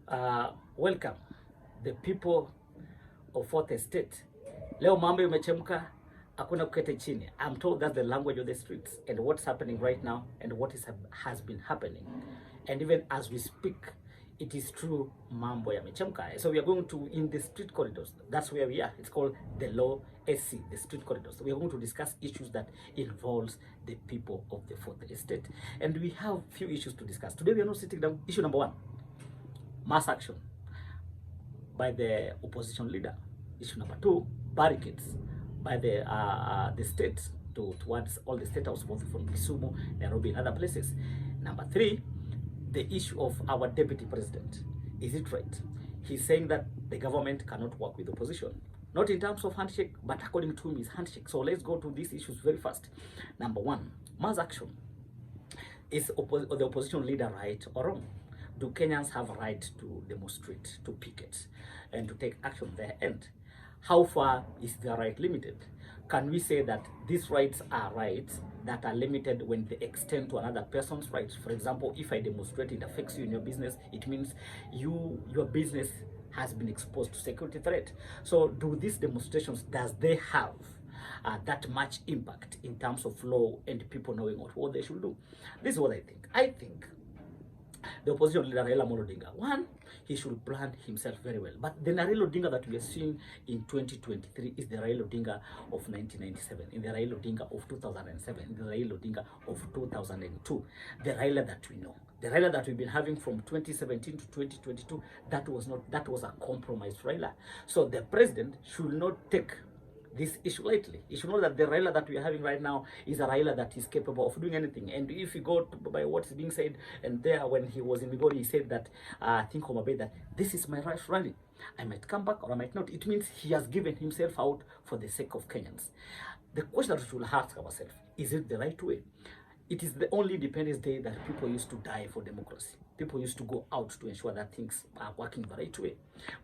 Welcome the people of Fourth Estate. Leo mambo imechemka, hakuna kukete chini. I'm told that's the language of the streets and what's happening right now and what has been happening. And even as we speak, it is true, mambo yamechemka. So we are going to, in the street corridors, that's where we are. It's called the Law SC, the street corridors. We are going to discuss issues that involves the people of the Fourth Estate. And we have few issues to discuss. Today we are not sitting down. Issue number one, mass action by the opposition leader. Issue number two, barricades by the states towards all the state house, both from Kisumu, Nairobi, and other places. Number three, the issue of our deputy president. Is it right? He's saying that the government cannot work with opposition. Not in terms of handshake, but according to him is handshake. So let's go to these issues very fast. Number one, mass action. Is the opposition leader right or wrong? Do Kenyans have a right to demonstrate, to picket, and to take action on their end? How far is their right limited? Can we say that these rights are rights that are limited when they extend to another person's rights? For example, if I demonstrate, it affects you in your business, it means your business has been exposed to security threat. So do these demonstrations, does they have that much impact in terms of law and people knowing what they should do? This is what I think. I think the opposition leader Raila Odinga, one, he should plan himself very well. But the Raila Odinga that we are seeing in 2023 is the Raila Odinga of 1997, in the Raila Odinga of 2007, the Raila Odinga of 2002, the Raila that we know. The Raila that we've been having from 2017 to 2022, that was a compromised Raila. So the president should not take this issue lightly. You should know that the Raila that we are having right now is a Raila that is capable of doing anything. And if you go by what is being said, and there when he was in Migori, he said that, I think Homa Bay, that this is my right rally. I might come back or I might not. It means he has given himself out for the sake of Kenyans. The question that we should ask ourselves, is it the right way? It is the only Independence Day that people used to die for democracy. People used to go out to ensure that things are working the right way.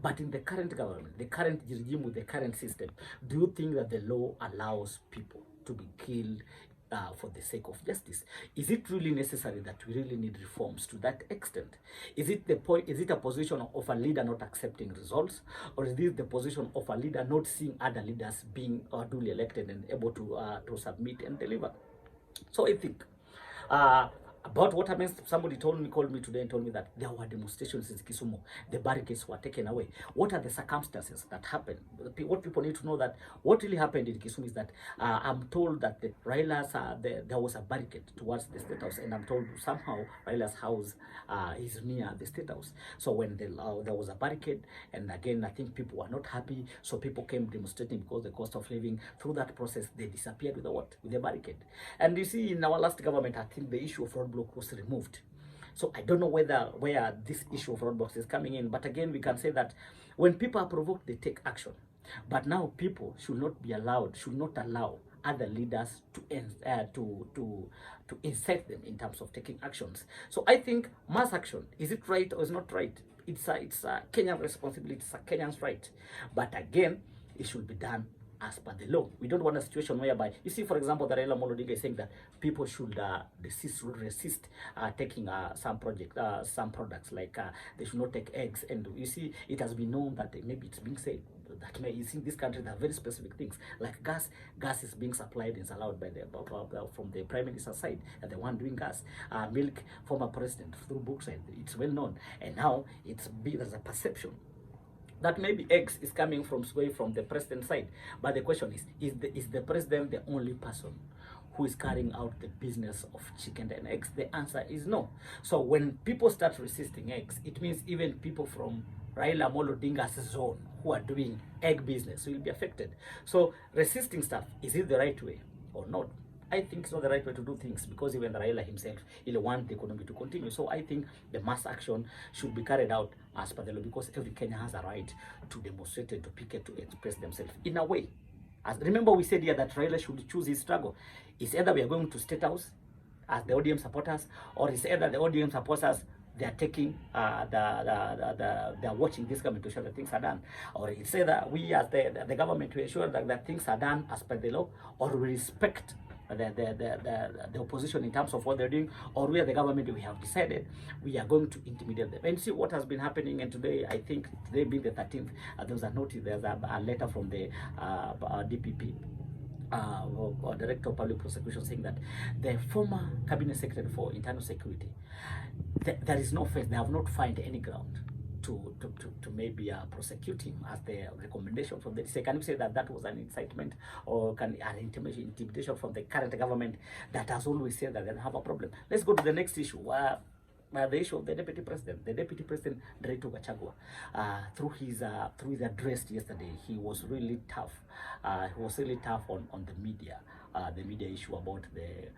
But in the current government, the current regime with the current system, do you think that the law allows people to be killed for the sake of justice? Is it really necessary that we really need reforms to that extent? Is it the point? Is it a position of a leader not accepting results, or is this the position of a leader not seeing other leaders being duly elected and able to submit and deliver? So I think about what happens, somebody called me today and told me that there were demonstrations in Kisumu. The barricades were taken away. What are the circumstances that happened? What people need to know, that what really happened in Kisumu is that I'm told that the Raila's, there was a barricade towards the State House, and I'm told somehow Raila's house is near the State House. So when there was a barricade, and again, I think people were not happy, so people came demonstrating because the cost of living. Through that process, they disappeared with the what? With the barricade. And you see, in our last government, I think the issue of roadblock was removed. So I don't know where this issue of roadblocks is coming in, but again, we can say that when people are provoked, they take action. But now people should not allow other leaders to incite them in terms of taking actions. So I think mass action, is it right or is not right? It's a Kenyan responsibility, it's a Kenyan's right. But again, it should be done as per the law. We don't want a situation whereby, you see, for example, the Raila Odinga is saying that people should resist taking some products, like they should not take eggs. And you see, it has been known that maybe it's being said that you see in this country there are very specific things like gas. Gas is being supplied and is allowed by from the prime minister's side, and the one doing gas. Milk, former president through Brookside, it's well known, and now there's a perception that maybe eggs is coming from the president's side. But the question is the president the only person who is carrying out the business of chicken and eggs? The answer is no. So when people start resisting eggs, it means even people from Raila Odinga's zone who are doing egg business will be affected. So resisting stuff, is it the right way or not? I think it's not the right way to do things, because even Raila himself, he'll want the economy to continue. So I think the mass action should be carried out as per the law, because every Kenyan has a right to demonstrate and to picket, to express themselves in a way. As remember, we said here that Raila should choose his struggle. It's either we are going to State House as the ODM supporters, or it's either the ODM supporters, they are taking they are watching this government to ensure that things are done, or it's either we as the government to ensure that things are done as per the law, or we respect the opposition in terms of what they're doing, or we are the government, we have decided we are going to intimidate them. And see what has been happening. And today, I think today being the 13th, there was a notice, there's a letter from the DPP. Or Director of Public Prosecution, saying that the former Cabinet Secretary for Internal Security, there is no face, they have not found any ground to maybe prosecute him as the recommendation from the DCI. Can you say that that was an incitement or an intimidation from the current government that has always said that they don't have a problem? Let's go to the next issue. The issue of the deputy president, DP.Gachagua, through his address yesterday, he was really tough. He was really tough on the media issue about the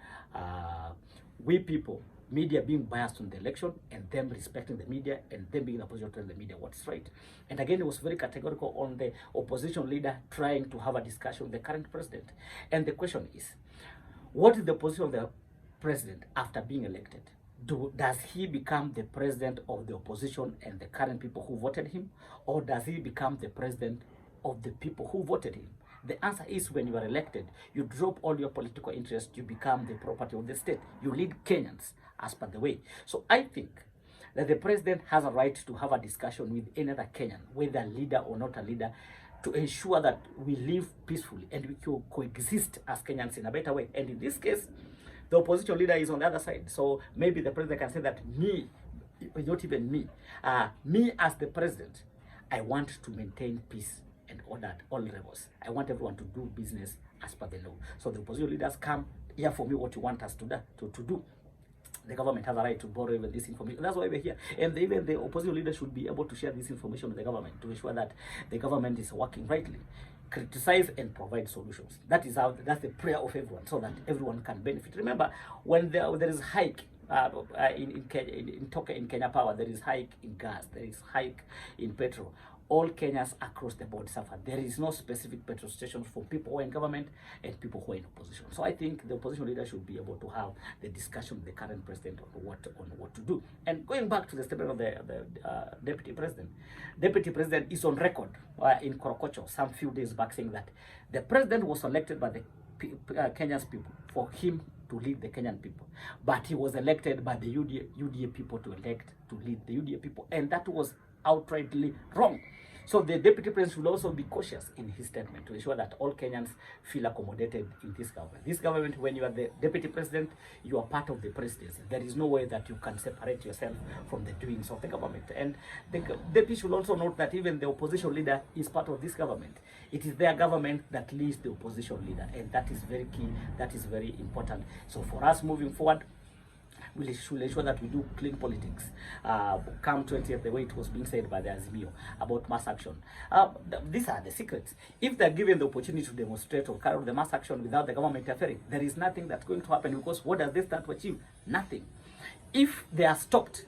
we people, media being biased on the election, and them respecting the media, and them being in a position to tell the media what's right. And again, he was very categorical on the opposition leader trying to have a discussion with the current president. And the question is, what is the position of the president after being elected? Does he become the president of the opposition and the current people who voted him, or does he become the president of the people who voted him? The answer is, when you are elected, you drop all your political interests, you become the property of the state. You lead Kenyans as per the way. So I think that the president has a right to have a discussion with any other Kenyan, whether a leader or not a leader, to ensure that we live peacefully and we can coexist as Kenyans in a better way. And in this case, the opposition leader is on the other side. So maybe the president can say that not even me as the president, I want to maintain peace and order at all levels. I want everyone to do business as per the law. So the opposition leaders come here for me what you want us to do. The government has a right to borrow even this information. That's why we're here. And even the opposition leaders should be able to share this information with the government to ensure that the government is working rightly. Criticize and provide solutions. That's the prayer of everyone, so that everyone can benefit. Remember, when there is hike in Kenya Power, there is hike in gas, there is hike in petrol. All Kenyans across the board suffer. There is no specific petrol stations for people who are in government and people who are in opposition. So I think the opposition leader should be able to have the discussion with the current president on what to do. And going back to the statement of the deputy president is on record in Korokocho some few days back, saying that the president was elected by the Kenya's people for him to lead the Kenyan people, but he was elected by the UDA people to lead the UDA people, and that was outrightly wrong. So the deputy president should also be cautious in his statement to ensure that all Kenyans feel accommodated in this government. This government, when you are the deputy president, you are part of the presidency. There is no way that you can separate yourself from the doings of the government. And the deputy should also note that even the opposition leader is part of this government. It is their government that leads the opposition leader, and that is very key. That is very important. So for us moving forward, we should ensure that we do clean politics. Come 20th, the way it was being said by the Azimio about mass action. These are the secrets. If they're given the opportunity to demonstrate or carry out the mass action without the government interfering, there is nothing that's going to happen, because what does they stand to achieve? Nothing. If they are stopped,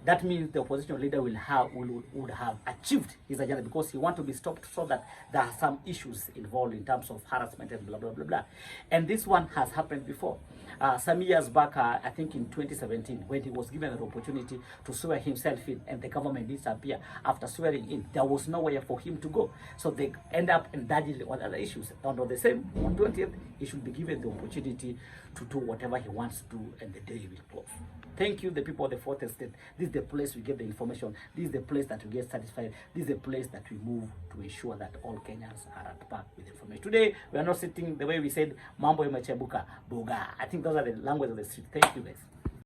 that means the opposition leader would have achieved his agenda, because he wants to be stopped, so that there are some issues involved in terms of harassment and blah, blah, blah, blah. And this one has happened before. Some years back, I think in 2017, when he was given an opportunity to swear himself in, and the government disappeared after swearing in, there was nowhere for him to go. So they end up indulging on other issues. And on the same, on 20th, he should be given the opportunity to do whatever he wants to do, and the day he will close. Thank you, the people of the fourth estate. This is the place we get the information. This is the place that we get satisfied. This is the place that we move to ensure that all Kenyans are at par with information. Today, we are not sitting the way we said, Mambo Imechebuka, Boga. I think those are the language of the street. Thank you, guys.